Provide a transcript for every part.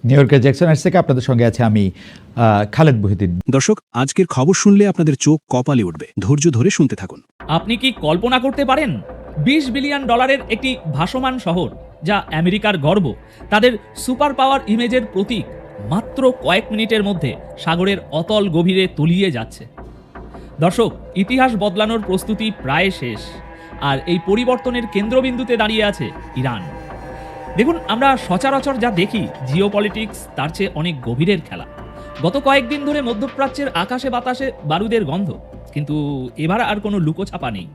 New ইয়র্কের Jackson থেকে আপনাদের সঙ্গে আছে আমি খালেদ মহিউদ্দিন। দর্শক, আজকের খবর শুনলে আপনাদের চোখ কপালে উঠবে। ধৈর্য ধরে শুনতে থাকুন। আপনি কি কল্পনা করতে পারেন 20 বিলিয়ন ডলারের একটি ভাসমান শহর, যা আমেরিকার গর্ব, তাদের সুপার পাওয়ার ইমেজের প্রতীক, মাত্র কয়েক মিনিটের মধ্যে সাগরের অতল গভীরে তলিয়ে যাচ্ছে? দর্শক, ইতিহাস বদলানোর প্রস্তুতি প্রায় শেষ, আর এই পরিবর্তনের কেন্দ্রবিন্দুতে দাঁড়িয়ে আছে ইরান। দেখুন, আমরা সচরাচর যা দেখি জিওপলিটিক্স, তার চেয়ে অনেক গভীরের খেলা। গত কয়েকদিন ধরে মধ্যপ্রাচ্যের আকাশে বাতাসে বারুদের গন্ধ, কিন্তু এবার আর কোনো লুকোছাপা নেই।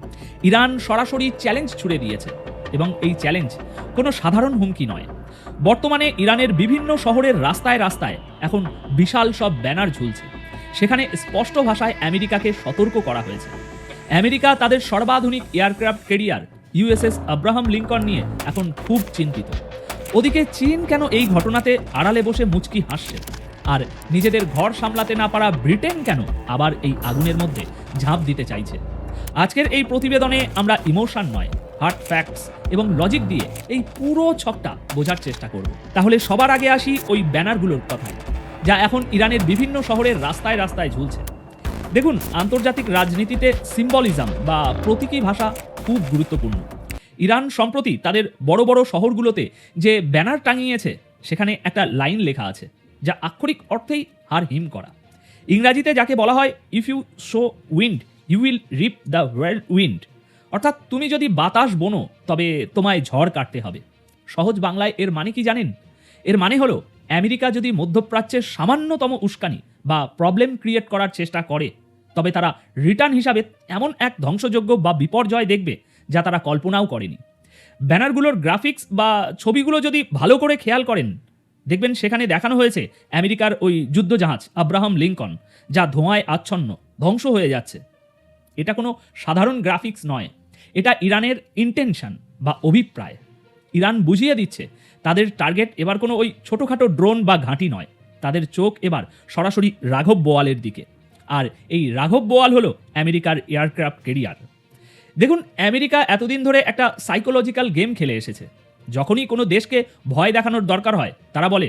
ইরান সরাসরি চ্যালেঞ্জ ছুড়ে দিয়েছে, এবং এই চ্যালেঞ্জ কোনো সাধারণ হুমকি নয়। বর্তমানে ইরানের বিভিন্ন শহরের রাস্তায় রাস্তায় এখন বিশাল সব ব্যানার ঝুলছে। সেখানে স্পষ্ট ভাষায় আমেরিকাকে সতর্ক করা হয়েছে। আমেরিকা তাদের সর্বাধুনিক aircraft carrier USS Abraham Lincoln নিয়ে এখন খুব চিন্তিত। ওদিকে চীন কেন এই ঘটনাতে আড়ালে বসে মুচকি হাসছে? আর নিজেদের ঘর সামলাতে না পারা ব্রিটেন কেন আবার এই আগুনের মধ্যে ঝাঁপ দিতে চাইছে? আজকের এই প্রতিবেদনে আমরা ইমোশন নয়, হার্ড ফ্যাক্টস এবং লজিক দিয়ে এই পুরো ছকটা বোঝার চেষ্টা করব। তাহলে সবার আগে আসি ওই ব্যানারগুলোর কথায়, যা এখন ইরানের বিভিন্ন শহরের রাস্তায় রাস্তায় ঝুলছে। দেখুন, আন্তর্জাতিক রাজনীতিতে সিম্বলিজম বা প্রতীকী ভাষা খুব গুরুত্বপূর্ণ। ইরান সম্প্রতি তাদের বড় বড় শহরগুলোতে যে ব্যানার টাঙিয়েছে, সেখানে একটা লাইন লেখা আছে, যা আক্ষরিক অর্থেই হার হিম করা। ইংরাজিতে যাকে বলা হয় if you sow wind you will reap the whirlwind, অর্থাৎ তুমি যদি বাতাস বোনো তবে তোমায় ঝড় কাটতে হবে। সহজ বাংলায় এর মানে কি জানেন? এর মানে হলো, আমেরিকা যদি মধ্যপ্রাচ্যের সামান্যতম উস্কানি বা প্রবলেম ক্রিয়েট করার চেষ্টা করে, তবে তারা রিটার্ন হিসাবে এমন এক ধ্বংসযোগ্য বা বিপর্যয় দেখবে যা তারা কল্পনাও করেনি। ব্যানারগুলোর গ্রাফিক্স বা ছবিগুলো যদি ভালো করে খেয়াল করেন, দেখবেন সেখানে দেখানো হয়েছে আমেরিকার ওই যুদ্ধজাহাজ আব্রাহাম লিঙ্কন, যা ধোঁয়ায় আচ্ছন্ন, ধ্বংস হয়ে যাচ্ছে। এটা কোনো সাধারণ গ্রাফিক্স নয়, এটা ইরানের ইন্টেনশন বা অভিপ্রায়। ইরান বুঝিয়ে দিচ্ছে তাদের টার্গেট এবার কোনো ওই ছোটোখাটো ড্রোন বা ঘাঁটি নয়, তাদের চোখ এবার সরাসরি রাঘব বোয়ালের দিকে। আর এই রাঘব বোয়াল হলো আমেরিকার এয়ারক্রাফট ক্যারিয়ার। দেখুন, আমেরিকা এতদিন ধরে একটা সাইকোলজিক্যাল গেম খেলে এসেছে। যখনই কোনো দেশকে ভয় দেখানোর দরকার হয়, তারা বলে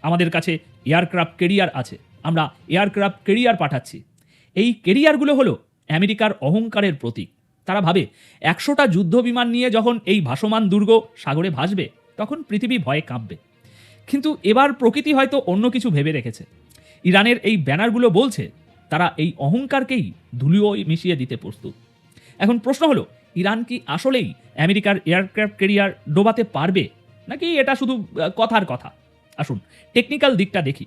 আমাদের কাছে এয়ারক্রাফট ক্যারিয়ার আছে, আমরা এয়ারক্রাফট ক্যারিয়ার পাঠাচ্ছি। এই ক্যারিয়ারগুলো হলো আমেরিকার অহংকারের প্রতীক। তারা ভাবে 100টা যুদ্ধ বিমান নিয়ে যখন এই ভাসমান দুর্গ সাগরে ভাসবে, তখন পৃথিবী ভয়ে কাঁপবে। কিন্তু এবার প্রকৃতি হয়তো অন্য কিছু ভেবে রেখেছে। ইরানের এই ব্যানারগুলো বলছে তারা এই অহংকারকেই ধুলিও মিশিয়ে দিতে প্রস্তুত। এখন প্রশ্ন হলো, ইরান কি আসলেই আমেরিকার এয়ারক্রাফট ক্যারিয়ার ডোবাতে পারবে, নাকি এটা শুধু কথার কথা? আসুন টেকনিক্যাল দিকটা দেখি।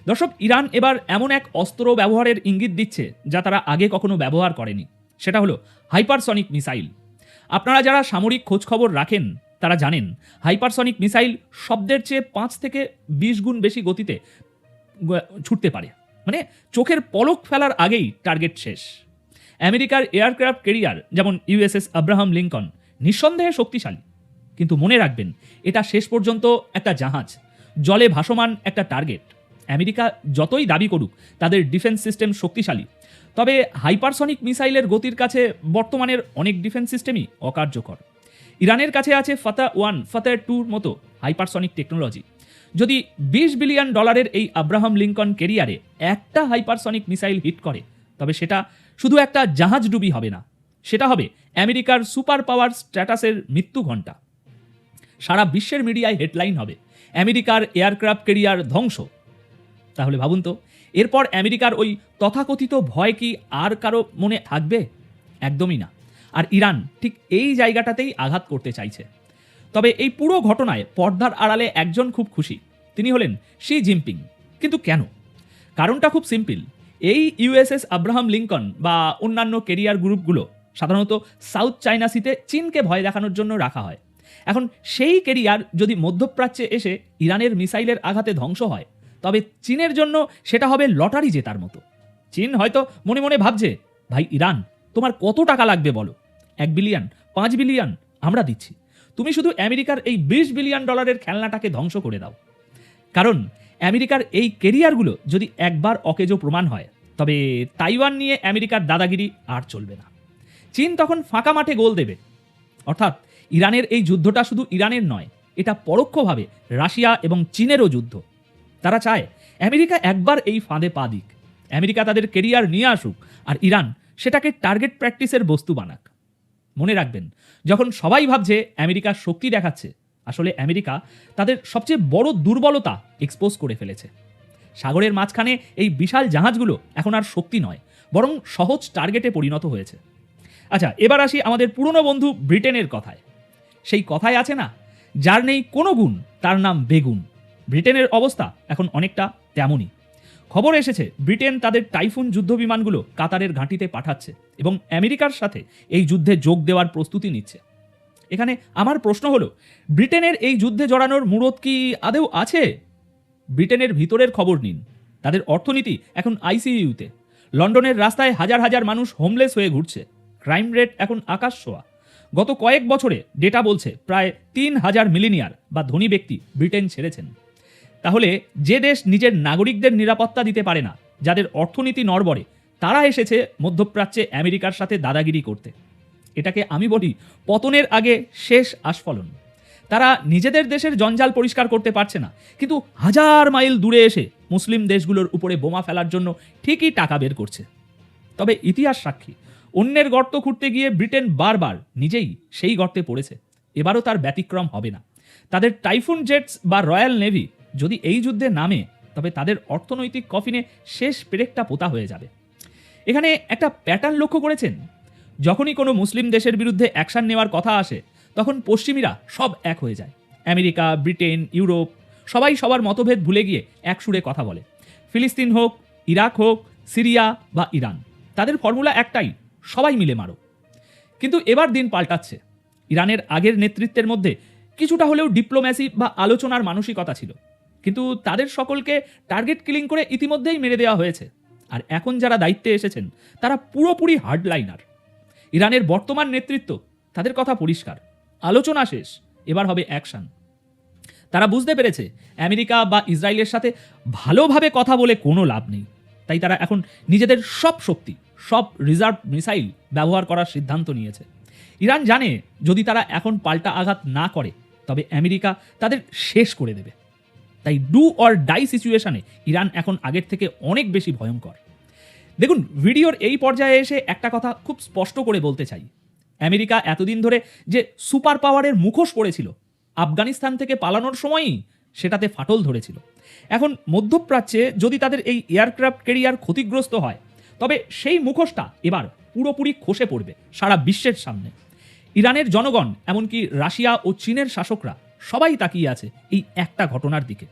দর্শক, ইরান এবার এমন এক অস্ত্র ব্যবহারের ইঙ্গিত দিচ্ছে যা তারা আগে কখনো ব্যবহার করেনি। সেটা হলো হাইপারসনিক মিসাইল। আপনারা যারা সামরিক খোঁজখবর রাখেন তারা জানেন, হাইপারসনিক মিসাইল শব্দের চেয়ে 5 থেকে 20 গুণ বেশি গতিতে ছুটতে পারে। মানে চোখের পলক ফেলার আগেই টার্গেট শেষ। আমেরিকার এয়ারক্রাফট ক্যারিয়ার যেমন ইউএসএস আব্রাহাম লিঙ্কন নিঃসন্দেহে শক্তিশালী, কিন্তু মনে রাখবেন, এটা শেষ পর্যন্ত একটা জাহাজ, জলে ভাসমান একটা টার্গেট। আমেরিকা যতই দাবি করুক তাদের ডিফেন্স সিস্টেম শক্তিশালী, তবে হাইপারসনিক মিসাইলের গতির কাছে বর্তমানের অনেক ডিফেন্স সিস্টেমই অকার্যকর। ইরানের কাছে আছে ফাতা-1, ফাতা-2 মতো হাইপারসনিক টেকনোলজি। যদি 20 বিলিয়ন ডলারের এই আব্রাহাম লিঙ্কন ক্যারিয়ারে একটা হাইপারসনিক মিসাইল হিট করে, তবে সেটা শুধু একটা জাহাজ ডুবি হবে না, সেটা হবে আমেরিকার সুপার পাওয়ার স্ট্যাটাসের মৃত্যু ঘণ্টা। সারা বিশ্বের মিডিয়ায় হেডলাইন হবে আমেরিকার এয়ারক্রাফট ক্যারিয়ার ধ্বংস। তাহলে ভাবুন তো, এরপর আমেরিকার ওই তথাকথিত ভয় কি আর কারো মনে থাকবে? একদমই না। আর ইরান ঠিক এই জায়গাটাতেই আঘাত করতে চাইছে। তবে এই পুরো ঘটনায় পর্দার আড়ালে একজন খুব খুশি, তিনি হলেন শি জিনপিং। কিন্তু কেন? কারণটা খুব সিম্পল। এই ইউএসএস আব্রাহাম লিঙ্কন বা অন্যান্য ক্যারিয়ার গ্রুপগুলো সাধারণত সাউথ চায়না সিতে চীনকে ভয় দেখানোর জন্য রাখা হয়। এখন সেই ক্যারিয়ার যদি মধ্যপ্রাচ্যে এসে ইরানের মিসাইলের আঘাতে ধ্বংস হয়, তবে চীনের জন্য সেটা হবে লটারি জেতার মতো। চীন হয়তো মনে মনে ভাবছে, ভাই ইরান, তোমার কত টাকা লাগবে বলো? 1 বিলিয়ন, 5 বিলিয়ন আমরা দিচ্ছি, তুমি শুধু আমেরিকার এই 20 বিলিয়ন ডলারের খেলনাটাকে ধ্বংস করে দাও। কারণ আমেরিকার এই ক্যারিয়ারগুলো যদি একবার অকেজো প্রমাণ হয়, তবে তাইওয়ান নিয়ে আমেরিকার দাদাগিরি আর চলবে না। চীন তখন ফাঁকা মাঠে গোল দেবে। অর্থাৎ ইরানের এই যুদ্ধটা শুধু ইরানের নয়, এটা পরোক্ষভাবে রাশিয়া এবং চীনেরও যুদ্ধ। তারা চায় আমেরিকা একবার এই ফাঁদে পা দিক, আমেরিকা তাদের কেরিয়ার নিয়ে আসুক, আর ইরান সেটাকে টার্গেট প্র্যাকটিসের বস্তু বানাক। মনে রাখবেন, যখন সবাই ভাবছে আমেরিকা শক্তি দেখাচ্ছে, আসলে আমেরিকা তাদের সবচেয়ে বড় দুর্বলতা এক্সপোজ করে ফেলেছে। সাগরের মাঝখানে এই বিশাল জাহাজগুলো এখন আর শক্তি নয়, বরং সহজ টার্গেটে পরিণত হয়েছে। আচ্ছা, এবার আসি আমাদের পুরনো বন্ধু ব্রিটেনের কথায়। সেই কথায় আছে না, যার নেই কোনো গুণ তার নাম বেগুন। ব্রিটেনের অবস্থা এখন অনেকটা তেমনই। খবর এসেছে ব্রিটেন তাদের টাইফুন যুদ্ধ বিমানগুলো কাতারের ঘাঁটিতে পাঠাচ্ছে এবং আমেরিকার সাথে এই যুদ্ধে যোগ দেওয়ার প্রস্তুতি নিচ্ছে। এখানে আমার প্রশ্ন হলো, ব্রিটেনের এই যুদ্ধে জড়ানোর মূরত কি আদৌ আছে? ব্রিটেনের ভিতরের খবর নিন, তাদের অর্থনীতি এখন আইসিইউতে। লন্ডনের রাস্তায় হাজার হাজার মানুষ হোমলেস হয়ে ঘুরছে। ক্রাইম রেট এখন আকাশ ছোঁয়া। গত কয়েক বছরে ডেটা বলছে প্রায় 3,000 মিলিনিয়ার বা ধনী ব্যক্তি ব্রিটেন ছেড়েছেন। তাহলে যে দেশ নিজের নাগরিকদের নিরাপত্তা দিতে পারে না, যাদের অর্থনীতি নড়বড়ে, তারা এসেছে মধ্যপ্রাচ্যে আমেরিকার সাথে দাদাগিরি করতে। এটাকে আমি বলি পতনের আগে শেষ আস্ফলন। তারা নিজেদের দেশের জঞ্জাল পরিষ্কার করতে পারছে না, কিন্তু হাজার মাইল দূরে এসে মুসলিম দেশগুলোর উপরে বোমা ফেলার জন্য ঠিকই টাকা বের করছে। তবে ইতিহাস সাক্ষী, অন্যের গর্ত খুঁড়তে গিয়ে ব্রিটেন বারবার নিজেই সেই গর্তে পড়েছে। এবারও তার ব্যতিক্রম হবে না। তাদের টাইফুন জেটস বা রয়্যাল নেভি যদি এই যুদ্ধে নামে, তবে তাদের অর্থনৈতিক কফিনে শেষ পেরেকটা পোতা হয়ে যাবে। এখানে একটা প্যাটার্ন লক্ষ্য করেছেন, যখনই কোনো মুসলিম দেশের বিরুদ্ধে অ্যাকশন নেওয়ার কথা আসে, তখন পশ্চিমীরা সব এক হয়ে যায়। আমেরিকা, ব্রিটেন, ইউরোপ সবাই সবার মতভেদ ভুলে গিয়ে এক সুরে কথা বলে। ফিলিস্তিন হোক, ইরাক হোক, সিরিয়া বা ইরান, তাদের ফর্মুলা একটাই, সবাই মিলে মারো। কিন্তু এবার দিন পাল্টাচ্ছে। ইরানের আগের নেতৃত্বের মধ্যে কিছুটা হলেও ডিপ্লোম্যাসি বা আলোচনার মানসিকতা ছিল, কিন্তু তাদের সকলকে টার্গেট কিলিং করে ইতিমধ্যেই মেরে দেওয়া হয়েছে। আর এখন যারা দায়িত্বে এসেছেন তারা পুরোপুরি হার্ডলাইনার। ইরানের বর্তমান নেতৃত্ব, তাদের কথা পরিষ্কার, আলোচনা শেষ, এবার হবে অ্যাকশন। তারা বুঝতে পেরেছে আমেরিকা বা ইসরায়েলের সাথে ভালোভাবে কথা বলে কোনো লাভ নেই। তাই তারা এখন নিজেদের সব শক্তি, সব রিজার্ভ মিসাইল ব্যবহার করার সিদ্ধান্ত নিয়েছে। ইরান জানে যদি তারা এখন পাল্টা আঘাত না করে, তবে আমেরিকা তাদের শেষ করে দেবে। তাই ডু অর ডাই সিচুয়েশনে ইরান এখন আগের থেকে অনেক বেশি ভয়ঙ্কর। দেখুন, ভিডিওর এই পর্যায়ে এসে একটা কথা খুব স্পষ্ট করে বলতে চাই। আমেরিকা এতদিন ধরে যে সুপার পাওয়ারের মুখোশ পড়েছিল, আফগানিস্তান থেকে পালানোর সময়ই সেটাতে ফাটল ধরেছিল। এখন মধ্যপ্রাচ্যে যদি তাদের এই এয়ারক্রাফট ক্যারিয়ার ক্ষতিগ্রস্ত হয়, তবে সেই মুখোশটা এবার পুরোপুরি খসে পড়বে সারা বিশ্বের সামনে। ইরানের জনগণ, এমনকি রাশিয়া ও চীনের শাসকরা সবাই তাকিয়ে আছে এই একটা ঘটনার দিকে।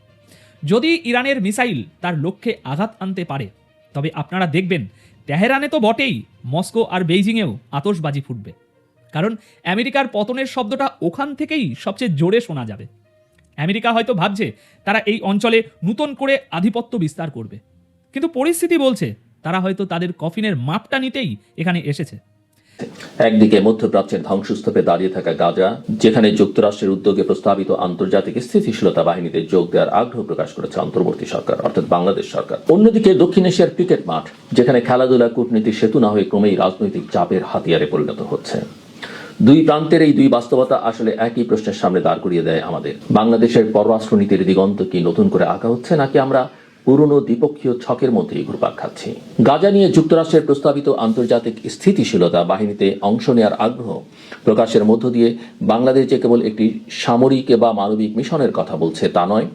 যদি ইরানের মিসাইল তার লক্ষ্যে আঘাত আনতে পারে, তবে আপনারা দেখবেন তেহরানে তো বটেই, মস্কো আর বেইজিংয়েও আতশবাজি ফুটবে। কারণ আমেরিকার পতনের শব্দটা ওখান থেকেই সবচেয়ে জোরে শোনা যাবে। আমেরিকা হয়তো ভাবছে তারা এই অঞ্চলে নতুন করে আধিপত্য বিস্তার করবে, কিন্তু পরিস্থিতি বলছে তারা হয়তো তাদের কফিনের মাপটা নিতেই এখানে এসেছে। একদিকে মধ্যপ্রাচ্যের ধ্বংসস্তূপে দাঁড়িয়ে থাকা গাজা, যেখানে যুক্তরাষ্ট্রের উদ্যোগে প্রস্তাবিত আন্তর্জাতিক স্থিতিশীলতা বাহিনীতে যোগ দেওয়ার আগ্রহ প্রকাশ করেছে অন্তর্বর্তী সরকার অর্থাৎ বাংলাদেশ সরকার। অন্যদিকে দক্ষিণ এশিয়ার ক্রিকেট মাঠ, যেখানে খেলাধুলা কূটনীতির সেতু না হয়ে ক্রমেই রাজনৈতিক চাপের হাতিয়ারে পরিণত হচ্ছে। দুই প্রান্তের এই দুই বাস্তবতা আসলে একই প্রশ্নের সামনে দাঁড় করিয়ে দেয় আমাদের। বাংলাদেশের পররাষ্ট্রনীতির দিগন্ত কি নতুন করে আঁকা হচ্ছে, নাকি আমরা পুরনো দ্বিপক্ষীয় ছকের মধ্যেই ঘুরপাক খাচ্ছি? গাজা নিয়ে যুক্তরাষ্ট্রের প্রস্তাবিত আন্তর্জাতিক স্থিতিশীলতা বাহিনীতে অংশ নেওয়ার আগ্রহ প্রকাশের মধ্য দিয়ে বাংলাদেশ যে কেবল একটি সামরিক বা মানবিক মিশনের কথা বলছে তা নয়,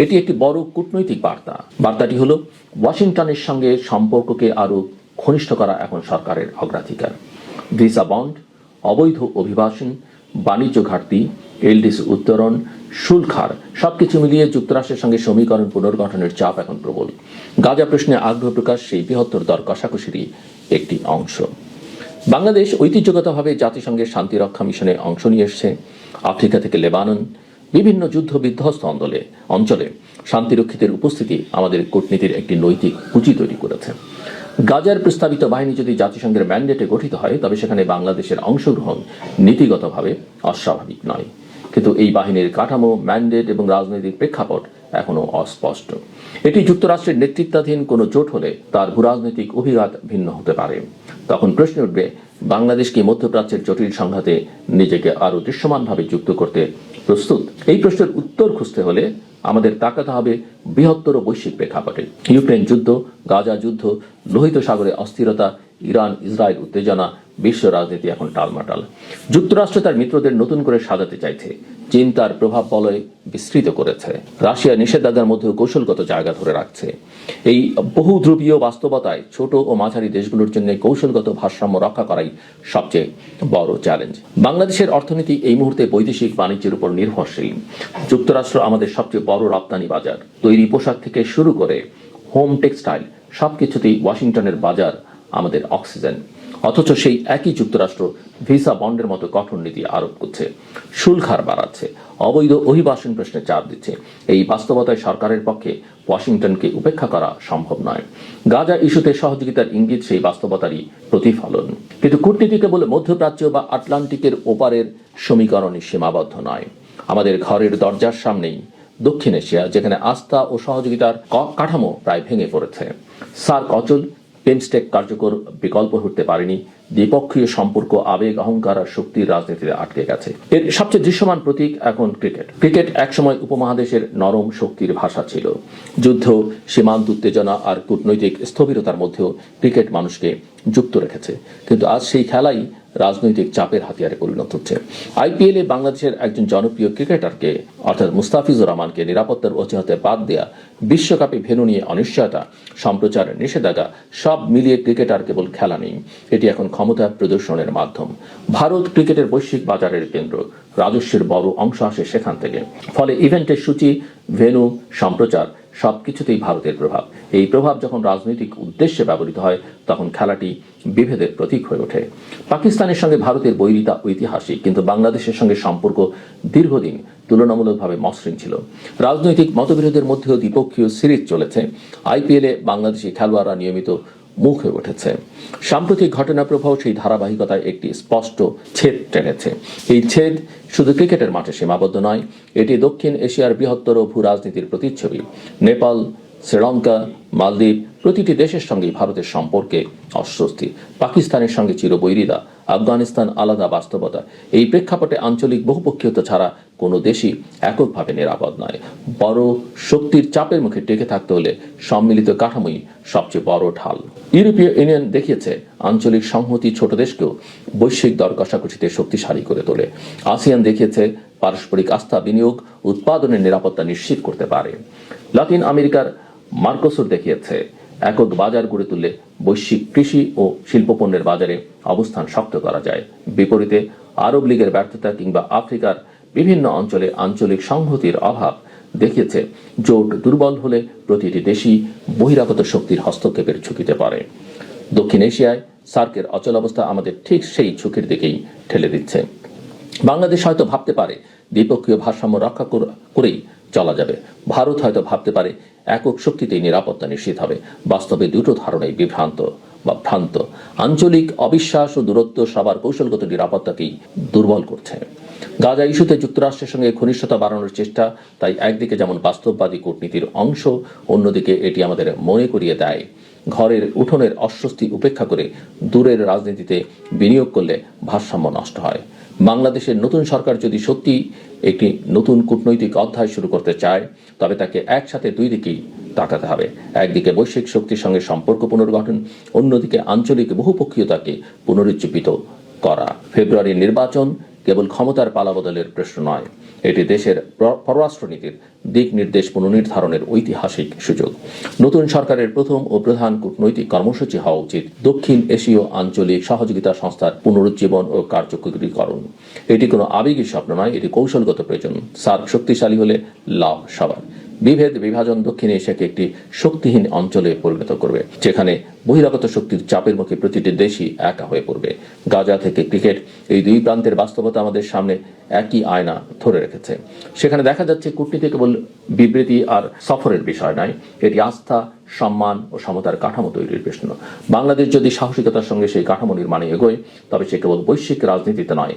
এটি একটি বড় কূটনৈতিক বার্তা। বার্তাটি হলো ওয়াশিংটনের সঙ্গে সম্পর্ককে আরও ঘনিষ্ঠ করা এখন সরকারের অগ্রাধিকার। ভিসা বন্ড, অবৈধ অভিবাসন, বাণিজ্য ঘাটতি, এলডিসি উত্তরণ, শুল্ক হার সবকিছু মিলিয়ে যুক্তরাষ্ট্রের সঙ্গে সমীকরণ পুনর্গঠনের চাপ এখন প্রবল। গাজা প্রশ্নে আগ্রহ প্রকাশ সেই বৃহত্তর দর কষাকষিরই একটি অংশ। বাংলাদেশ ঐতিহ্যগতভাবে জাতিসংঘের শান্তিরক্ষা মিশনে অংশ নিয়ে এসছে। আফ্রিকা থেকে লেবানন, বিভিন্ন যুদ্ধ বিধ্বস্ত অঞ্চলে শান্তিরক্ষীদের উপস্থিতি আমাদের কূটনীতির একটি নৈতিক পুঁজি তৈরি করেছে। গাজার প্রস্তাবিত বাহিনী যদি জাতিসংঘের ম্যান্ডেটে গঠিত হয়, তবে সেখানে বাংলাদেশের অংশগ্রহণ নীতিগতভাবে অস্বাভাবিক নয়। কিন্তু এই বাহিনীর কাঠামো, ম্যান্ডেট এবং রাজনৈতিক প্রেক্ষাপট এখনো অস্পষ্ট। এটি যুক্তরাষ্ট্রের নেতৃত্বাধীন কোনো জোট হলে তার ভূরাজনৈতিক অভিঘাত ভিন্ন হতে পারে। তখন প্রশ্ন উঠবে, বাংলাদেশ কি মধ্যপ্রাচ্যের জটিল সংঘাতে নিজেকে আরও দৃশ্যমানভাবে যুক্ত করতে প্রস্তুত? এই প্রশ্নের উত্তর খুঁজতে হলে আমাদের তাকাতে হবে বৃহত্তর বৈশ্বিক প্রেক্ষাপটে। ইউক্রেন যুদ্ধ, গাজা যুদ্ধ, লোহিত সাগরে অস্থিরতা, ইরান ইসরায়েল উত্তেজনা, বিশ্ব রাজনীতি এখন টালমাটাল। যুক্তরাষ্ট্র তার মিত্রদের নতুন করে সাজাতে চাইছে, চীন তার প্রভাব বলয় বিস্তৃত করেছে, রাশিয়া নিষেধাজ্ঞার মধ্যে কৌশলগত জায়গা ধরে রাখছে। এই বহুধ্রুবীয় বাস্তবতায় ছোট ও মাঝারি দেশগুলোর জন্য কৌশলগত ভারসাম্য রক্ষা করাই সবচেয়ে বড় চ্যালেঞ্জ। বাংলাদেশের অর্থনীতি এই মুহূর্তে বৈদেশিক বাণিজ্যের উপর নির্ভরশীল। যুক্তরাষ্ট্র আমাদের সবচেয়ে বড় রপ্তানি বাজার। তৈরি পোশাক থেকে শুরু করে হোম টেক্সটাইল সবকিছুতেই ওয়াশিংটনের বাজার আমাদের অক্সিজেন। অথচ সেই একই যুক্তরাষ্ট্র ভিসা বন্ডের মতো কঠোর নীতি আরোপ করছে, শুল্ক হার বাড়াচ্ছে, অবৈধ অভিবাসন প্রশ্নে চাপ দিচ্ছে। এই বাস্তবতায় সরকারের পক্ষে ওয়াশিংটনকে উপেক্ষা করা সম্ভব নয়। গাজা ইস্যুতে সহযোগিতার ইঙ্গিত সেই বাস্তবতারই প্রতিফলন। কিন্তু কূটনীতি কেবল মধ্যপ্রাচ্য বা আটলান্টিকের ওপারের সমীকরণে সীমাবদ্ধ নয়। আমাদের ঘরের দরজার সামনেই দক্ষিণ এশিয়া, যেখানে আস্থা ও সহযোগিতার কাঠামো প্রায় ভেঙে পড়েছে। সার্ক অচল, বিমস্টেক কার্যকর বিকল্প হতে পারেনি, দ্বিপক্ষীয় সম্পর্ক আবেগ, অহংকার আর শক্তির রাজনীতিতে আটকে গেছে। এর সবচেয়ে দৃশ্যমান প্রতীক এখন ক্রিকেট। ক্রিকেট একসময় উপমহাদেশের নরম শক্তির ভাষা ছিল। যুদ্ধ, সীমান্ত উত্তেজনা আর কূটনৈতিক স্থবিরতার মধ্যেও ক্রিকেট মানুষকে যুক্ত রেখেছে। কিন্তু আজ সেই খেলাই রাজনৈতিক চাপের হাতিয়ারে পরিণত হচ্ছে। আইপিএলে বাংলাদেশের একজন জনপ্রিয় ক্রিকেটারকে অর্থাৎ মুস্তাফিজুর রহমানকে নিরাপত্তার অজুহাতে বাদ দেয়া, বিশ্বকাপে ভেন্যু নিয়ে অনিশ্চয়তা, সম্প্রচার নিষেধাজ্ঞা, সব মিলিয়ে ক্রিকেট আর কেবল খেলা নেই, এটি এখন ক্ষমতা প্রদর্শনের মাধ্যম। ভারত ক্রিকেটের বৈশ্বিক বাজারের কেন্দ্র, রাজস্বের বড় অংশ আসে সেখান থেকে। ফলে ইভেন্টের সূচি, ভেন্যু, সম্প্রচার সবকিছুতেই ভারতের প্রভাব। এই প্রভাব যখন রাজনৈতিক উদ্দেশ্যে ব্যবহৃত হয়, তখন খেলাটি বিভেদের প্রতীক হয়ে ওঠে। পাকিস্তানের সঙ্গে ভারতের বৈরিতা ঐতিহাসিক, কিন্তু বাংলাদেশের সঙ্গে সম্পর্ক দীর্ঘদিন তুলনামূলকভাবে মসৃণ ছিল। রাজনৈতিক মতবিরোধের মধ্যেও দ্বিপক্ষীয় সিরিজ চলেছে। আইপিএলে বাংলাদেশি খেলোয়াড়রা নিয়মিত মুখ হয়ে উঠেছে। সাম্প্রতিক ঘটনা প্রবাহ সেই ধারাবাহিকতায় একটি স্পষ্ট ছেদ টেনেছে। এই ছেদ শুধু ক্রিকেটের মাঠে সীমাবদ্ধ নয়, এটি দক্ষিণ এশিয়ার বৃহত্তর ভূ রাজনীতির প্রতিচ্ছবি। নেপাল, শ্রীলঙ্কা, মালদ্বীপ প্রতিটি দেশের সঙ্গেই ভারতের সম্পর্কে অস্বস্তি, পাকিস্তানের সঙ্গে চিরবৈরিতা, আফগানিস্তান আলাদা বাস্তবতা। এই প্রেক্ষাপটে আঞ্চলিক বহুপক্ষীয়তা ছাড়া কোনো দেশই এককভাবে নিরাপদ নয়। বড় শক্তির চাপের মুখে টিকে থাকতে হলে সম্মিলিত কাঠামোই সবচেয়ে বড় ঢাল। ইউরোপীয় ইউনিয়ন দেখিয়েছে আঞ্চলিক সংহতি ছোট দেশকেও বৈশ্বিক দর কষাকষিতে শক্তিশালী করে তোলে। আসিয়ান দেখিয়েছে পারস্পরিক আস্থা, বিনিয়োগ, উৎপাদনের নিরাপত্তা নিশ্চিত করতে পারে। লাতিন আমেরিকার মার্কোসুর দেখিয়েছে একক বাজার গড়ে তুললে বৈশ্বিক কৃষি ও শিল্পপণ্যের বাজারে অবস্থান শক্ত করা যায়। বিপরীতে আরব লীগের ব্যর্থতা কিংবা আফ্রিকার বিভিন্ন অঞ্চলে আঞ্চলিক সংহতির অভাব দেখিয়েছে জোট দুর্বল হলে প্রতিটি দেশই বহিরাগত শক্তির হস্তক্ষেপের ঝুঁকিতে পারে। দক্ষিণ এশিয়ায় সার্কের অচলাবস্থা আমাদের ঠিক সেই ঝুঁকির দিকেই ঠেলে দিচ্ছে। বাংলাদেশ হয়তো ভাবতে পারে দ্বিপক্ষীয় ভারসাম্য রক্ষা করেই চলা যাবে। ভারত হয়তো ভাবতে পারে একক শক্তিতেই নিরাপত্তা নিশ্চিত হবে। বাস্তবে দুটো ধারণাই বিভ্রান্ত বা ভ্রান্ত। আঞ্চলিক অবিশ্বাস ও দূরত্ব সবার কৌশলগত নিরাপত্তাকেই দুর্বল করছে। গাজা ইস্যুতে যুক্তরাষ্ট্রের সঙ্গে ঘনিষ্ঠতা বাড়ানোর চেষ্টা তাই একদিকে যেমন বাস্তববাদী কূটনীতির অংশ, অন্যদিকে এটি আমাদের মনে করিয়ে দেয় ঘরের উঠোনের অস্বস্তি উপেক্ষা করে দূরের রাজনীতিতে বিনিয়োগ করলে ভারসাম্য নষ্ট হয়। বাংলাদেশের নতুন সরকার যদি সত্যি একটি নতুন কূটনৈতিক অধ্যায় শুরু করতে চায়, তবে তাকে একসাথে দুই দিকেই তাকাতে হবে। একদিকে বৈশ্বিক শক্তির সঙ্গে সম্পর্ক পুনর্গঠন, অন্যদিকে আঞ্চলিক বহুপক্ষীয়তাকে পুনরুজ্জীবিত করা। ফেব্রুয়ারির নির্বাচন কেবল ক্ষমতার পালাবদলের প্রশ্ন নয়, এটি দেশের পররাষ্ট্রনীতির দিক নির্দেশ পুনর্নির্ধারণের ঐতিহাসিক সুযোগ। নতুন সরকারের প্রথম ও প্রধান কূটনৈতিক কর্মসূচি হওয়া উচিত দক্ষিণ এশীয় আঞ্চলিক সহযোগিতা সংস্থার পুনরুজ্জীবন ও কার্যকরীকরণ। এটি কোনো আবেগী স্বপ্ন নয়, এটি কৌশলগত প্রয়োজন। সার্ক শক্তিশালী হলে লাভ সবার। বিভেদ বিভাজন দক্ষিণ এশিয়াকে একটি শক্তিহীন অঞ্চলে পরিণত করবে, যেখানে বহিরাগত শক্তির চাপের মুখে প্রতিটি দেশই একা হয়ে পড়বে। গাজা থেকে ক্রিকেট, এই দুই প্রান্তের বাস্তবতা আমাদের সামনে একই আয়না ধরে রেখেছে। সেখানে দেখা যাচ্ছে কূটনীতি কেবল বিবৃতি আর সফরের বিষয় নয়, এটি আস্থা, সম্মান ও সমতার কাঠামো তৈরির প্রশ্ন। বাংলাদেশ যদি সাহসিকতার সঙ্গে সেই কাঠামো নির্মাণে এগোয়, তবে সে কেবল বৈশ্বিক রাজনীতিতে নয়,